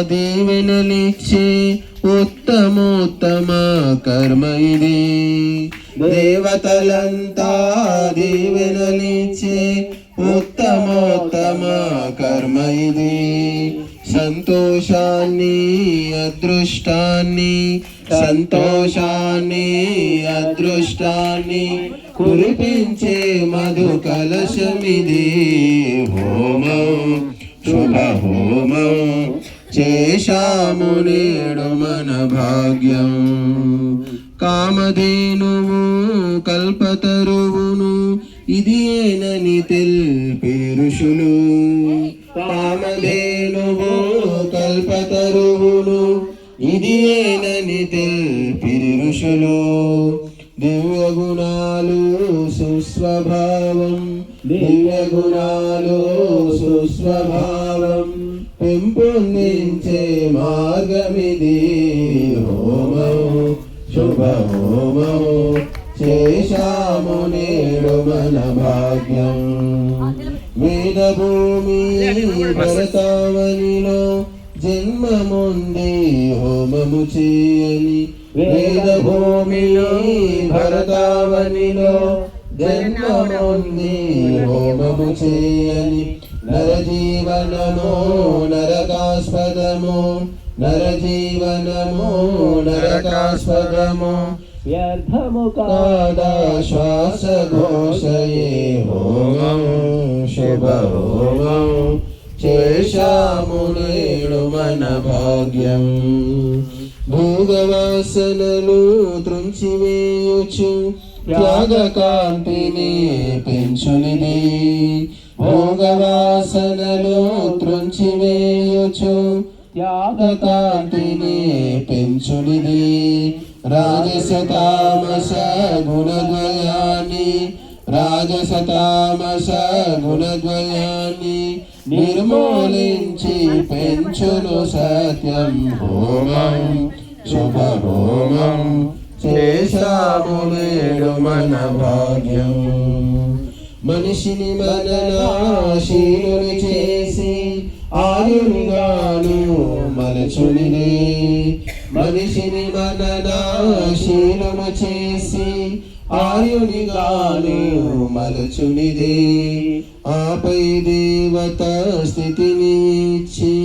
దీవెనలిచ్చే ఉత్తమోత్తమ కర్మ ఇది. దేవతలంతా దీవెనలిచ్చే ఉత్తమోత్తమ కర్మ ఇది. సంతోషాన్ని అదృష్టాన్ని సంతోషాన్ని అదృష్టాన్ని కురిపించే మధు కలశమిది. హోమం శుభ హోమం చేశాము నేడు మన భాగ్యం. కామధేనువు కల్పతరువును ఇది ఏనని తెల్పే ఋషులు. కామధేనువు కల్పతరువును ఇది ఏనని తెల్పి ఋషులు. దివ్య గుణాలు సుస్వభావం దివ్య గుణాలు సుస్వభావం పెంపొందించే మార్గమిది. హోమం శుభ హోమం చేశాము నేడు మన భాగ్యం. వేదభూమి భరతావనిలో జన్మముంది హోమము చేయని. వేదభూమిలో భరతావనిలో జన్మముంది హోమము చేయని. నరజీవనమో నరకాస్పదమో నరజీవనమో నరకాస్పదమో వ్యర్థము కాదా శ్వాస ఘోషయే. హోమం శుభ హోమం చేశాము నేడు మన భాగ్యం. భోగవాసనలు త్రుంచివేయుచు త్యాగకాంతిని పెంచునిది. భోగవాసనలు త్రుంచివేయుచు త్యాగకాంతిని పెంచునిది. రాజస తామస గుణద్వయాన్ని రాజస తామస గుణద్వయాన్ని నిర్మూలించి పెంచును సత్యం. హోమం శుభ హోమం చేశాము నేడు మన భాగ్యం. మనిషిని మననాశీలుని చేసి ఆయునిగాను మలచునిది. మనిషిని మననాశీలును చేసి ఆయునిగాను మలచునిది. ఆపై దేవత స్థితిని ఇచ్చి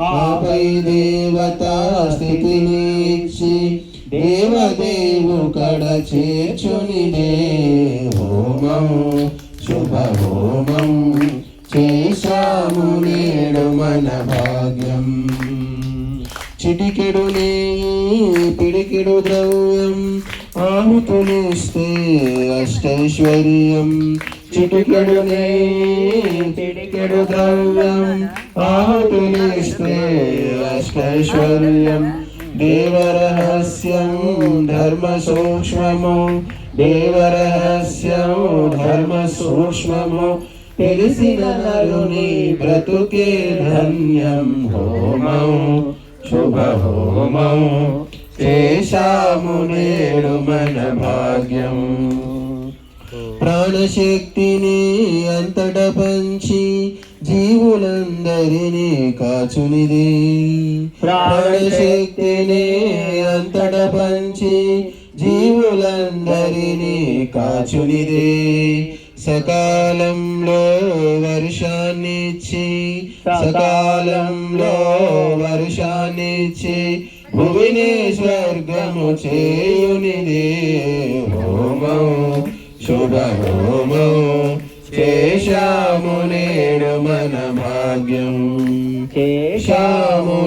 ఆపై దేవత స్థితిని ఇచ్చి దేవదేవు కడ చేర్చునిదే. హోమం శుభ హోమం చేశాము నేడు మన భాగ్యం. చిటికెడు నెయ్యి పిడికెడు ద్రవ్యం ఆహుతులిస్తే అష్టైశ్వర్యం. చిటికెడు నెయ్యి పిడికెడు ద్రవ్యం ఆహుతులిస్తే అష్టైశ్వర్యం. దేవరహస్యం ధర్మ సూక్ష్మము దేవరహస్యం ధర్మ సూక్ష్మము తెలిసిన నరుని బ్రతుకే ధన్యం. హోమం శుభ హోమం చేశాము నేడు మన భాగ్యం. ప్రాణశక్తిని అంతట పంచి జీవులందరినీ కాచునిది. ప్రాణశక్తిని అంతట పంచి జీవులందరినీ కాచునిది. సకాలంలో వర్షాన్నిచ్చి సకాలంలో వర్షాన్నిచ్చి భూమిని స్వర్గము చేయునిది. హోమం శుభ హోమం చేశాము నేడు మన భాగ్యం. చేశాము